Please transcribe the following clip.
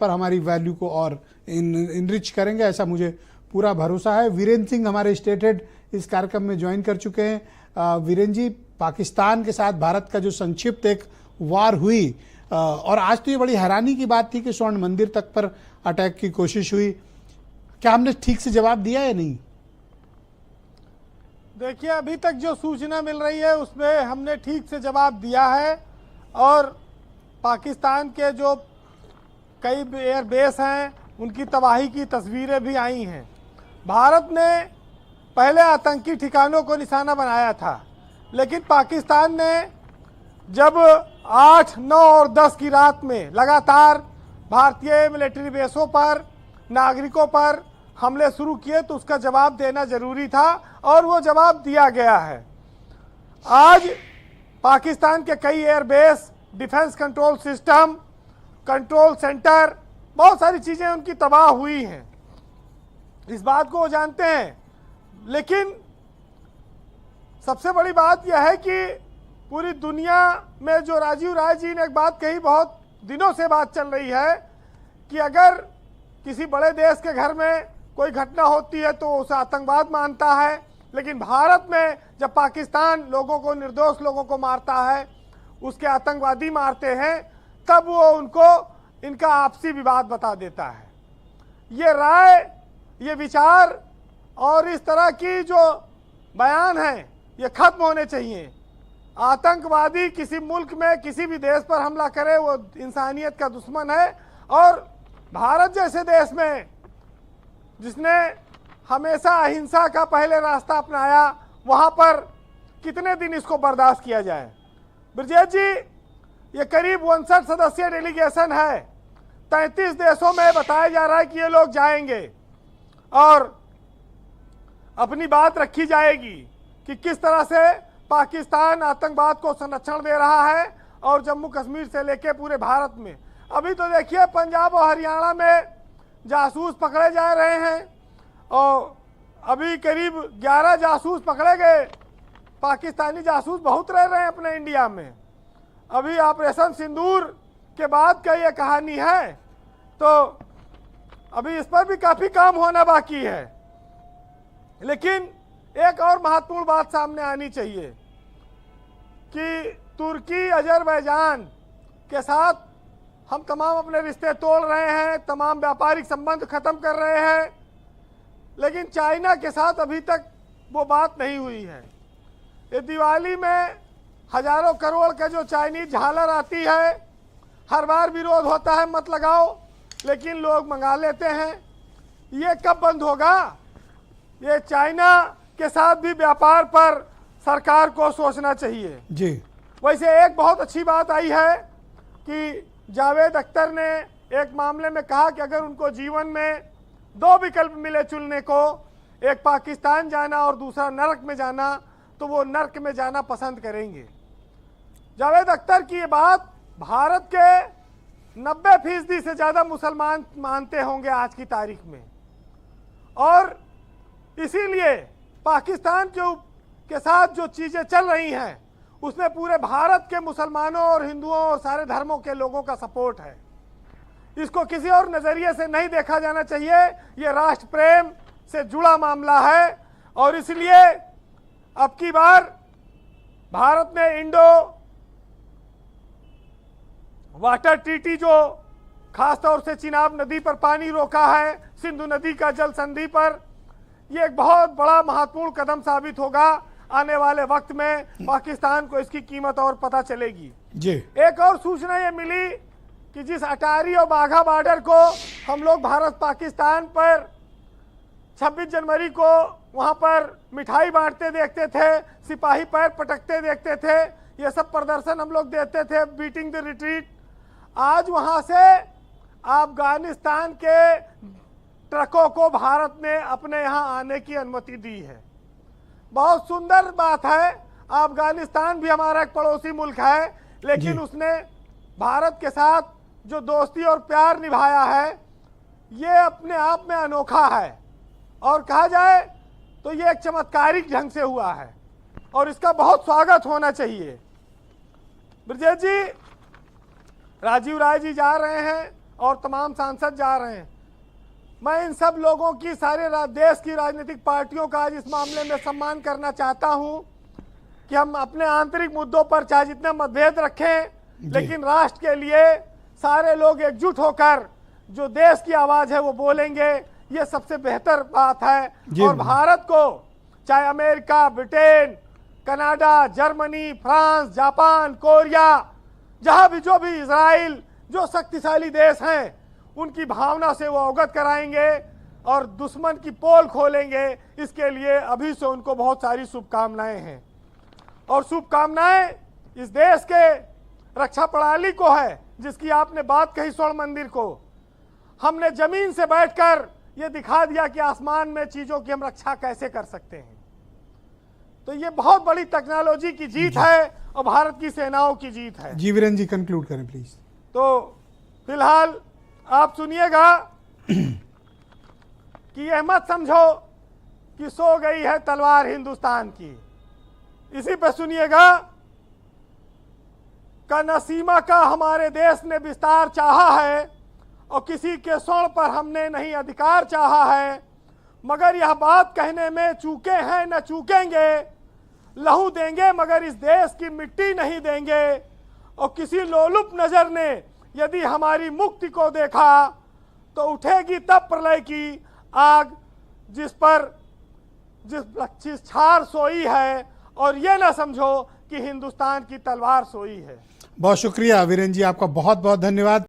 पर हमारी वैल्यू को और इनरिच करेंगे, ऐसा मुझे पूरा भरोसा है। वीरेंद्र सिंह हमारे स्टेट हेड इस कार्यक्रम में ज्वाइन कर चुके हैं। वीरेंद्र जी, पाकिस्तान के साथ भारत का जो संक्षिप्त एक वार हुई, और आज तो ये बड़ी हैरानी की बात थी कि स्वर्ण मंदिर तक पर अटैक की कोशिश हुई, क्या हमने ठीक से जवाब दिया या नहीं? देखिए, अभी तक जो सूचना मिल रही है उसमें हमने ठीक से जवाब दिया है, और पाकिस्तान के जो कई एयर बेस हैं उनकी तबाही की तस्वीरें भी आई हैं। भारत ने पहले आतंकी ठिकानों को निशाना बनाया था, लेकिन पाकिस्तान ने जब 8, 9 और 10 की रात में लगातार भारतीय मिलिट्री बेसों पर, नागरिकों पर हमले शुरू किए तो उसका जवाब देना जरूरी था, और वो जवाब दिया गया है। आज पाकिस्तान के कई airbase, defence control system, control centre, बहुत सारी चीज़ें उनकी तबाह हुई हैं, इस बात को वो जानते हैं। लेकिन सबसे बड़ी बात यह है कि पूरी दुनिया में जो राजीव राय जी ने एक बात कही, बहुत दिनों से बात चल रही है कि अगर किसी बड़े देश के घर में कोई घटना होती है तो उसे आतंकवाद मानता है, लेकिन भारत में जब पाकिस्तान लोगों को, निर्दोष लोगों को मारता है, उसके आतंकवादी मारते हैं, तब वो उनको इनका आपसी विवाद बता देता है। ये राय, ये विचार और इस तरह की जो बयान हैं ये खत्म होने चाहिए। आतंकवादी किसी मुल्क में किसी भी देश पर हमला करे वो इंसानियत का दुश्मन है, और भारत जैसे देश में जिसने हमेशा अहिंसा का पहले रास्ता अपनाया, वहाँ पर कितने दिन इसको बर्दाश्त किया जाए। ब्रजेश जी, ये करीब 59 सदस्यीय डेलीगेशन है, 33 देशों में बताया जा रहा है कि ये लोग जाएंगे और अपनी बात रखी जाएगी कि किस तरह से पाकिस्तान आतंकवाद को संरक्षण दे रहा है, और जम्मू कश्मीर से लेके पूरे भारत में। अभी तो देखिए, पंजाब और हरियाणा में जासूस पकड़े जा रहे हैं, और अभी करीब 11 जासूस पकड़े गए। पाकिस्तानी जासूस बहुत रह रहे हैं अपने इंडिया में। अभी ऑपरेशन सिंदूर के बाद का ये कहानी है, तो अभी इस पर भी काफ़ी काम होना बाकी है। लेकिन एक और महत्वपूर्ण बात सामने आनी चाहिए कि तुर्की, अजरबैजान के साथ हम तमाम अपने रिश्ते तोड़ रहे हैं, तमाम व्यापारिक संबंध खत्म कर रहे हैं, लेकिन चाइना के साथ अभी तक वो बात नहीं हुई है। ये दिवाली में हजारों करोड़ का जो चाइनीज झालर आती है, हर बार विरोध होता है मत लगाओ, लेकिन लोग मंगा लेते हैं। ये कब बंद होगा? ये चाइना के साथ भी व्यापार पर सरकार को सोचना चाहिए जी। वैसे एक बहुत अच्छी बात आई है कि जावेद अख्तर ने एक मामले में कहा कि अगर उनको जीवन में 2 विकल्प मिले चुनने को, एक पाकिस्तान जाना और दूसरा नर्क में जाना, तो वो नर्क में जाना पसंद करेंगे। जावेद अख्तर की ये बात भारत के 90% से ज़्यादा मुसलमान मानते होंगे आज की तारीख में, और इसीलिए पाकिस्तान के साथ जो चीज़ें चल रही हैं उसमें पूरे भारत के मुसलमानों और हिंदुओं और सारे धर्मों के लोगों का सपोर्ट है। इसको किसी और नज़रिए से नहीं देखा जाना चाहिए। ये राष्ट्र प्रेम से जुड़ा मामला है, और इसलिए अब की बार भारत ने इंडो वाटर ट्रीटी, जो खासतौर से चिनाब नदी पर पानी रोका है, सिंधु नदी का जल संधि पर, ये एक बहुत बड़ा महत्वपूर्ण कदम साबित होगा। आने वाले वक्त में पाकिस्तान को इसकी कीमत और पता चलेगी जी। एक और सूचना ये मिली कि जिस अटारी और बाघा बॉर्डर को हम लोग भारत पाकिस्तान पर 26 जनवरी को वहाँ पर मिठाई बांटते देखते थे, सिपाही पैर पटकते देखते थे, ये सब प्रदर्शन हम लोग देते थे, बीटिंग द रिट्रीट, आज वहाँ से अफगानिस्तान के ट्रकों को भारत ने अपने यहाँ आने की अनुमति दी है। बहुत सुंदर बात है। अफगानिस्तान भी हमारा एक पड़ोसी मुल्क है, लेकिन उसने भारत के साथ जो दोस्ती और प्यार निभाया है ये अपने आप में अनोखा है, और कहा जाए तो ये एक चमत्कारिक ढंग से हुआ है, और इसका बहुत स्वागत होना चाहिए। ब्रजेश जी, राजीव राय जी जा रहे हैं और तमाम सांसद जा रहे हैं। मैं इन सब लोगों की सारे देश की राजनीतिक पार्टियों का आज इस मामले में सम्मान करना चाहता हूं कि हम अपने आंतरिक मुद्दों पर चाहे जितने मतभेद रखें, लेकिन राष्ट्र के लिए सारे लोग एकजुट होकर जो देश की आवाज है वो बोलेंगे, ये सबसे बेहतर बात है। और भारत को चाहे America, Britain, Canada, Germany, France, Japan, Korea, जहां भी जो भी इजराइल, जो शक्तिशाली देश हैं, उनकी भावना से वो अवगत कराएंगे और दुश्मन की पोल खोलेंगे। इसके लिए अभी से उनको बहुत सारी शुभकामनाएं हैं। और शुभकामनाएं इस देश के रक्षा प्रणाली को है, जिसकी आपने बात कही, स्वर्ण मंदिर को। हमने जमीन से बैठकर ये दिखा दिया कि आसमान में चीजों की हम रक्षा कैसे कर सकते हैं। तो ये बहुत बड़ी टेक्नोलॉजी की जीत है और भारत की सेनाओं की जीत है। जी वीरेंद्र जी, कंक्लूड करें प्लीज। तो फिलहाल आप सुनिएगा कि यह मत समझो कि सो गई है तलवार हिंदुस्तान की। इसी पे सुनिएगा का न सीमा का हमारे देश ने विस्तार चाहा है और किसी के स्वर्ण पर हमने नहीं अधिकार चाहा है, मगर यह बात कहने में चूके हैं न चूकेंगे। लहू देंगे मगर इस देश की मिट्टी नहीं देंगे। और किसी लोलुप नजर ने यदि हमारी मुक्ति को देखा तो उठेगी तब प्रलय की आग, जिस छार सोई है। और ये ना समझो कि हिंदुस्तान की तलवार सोई है। बहुत शुक्रिया वीरेंद्र जी, आपका बहुत बहुत धन्यवाद।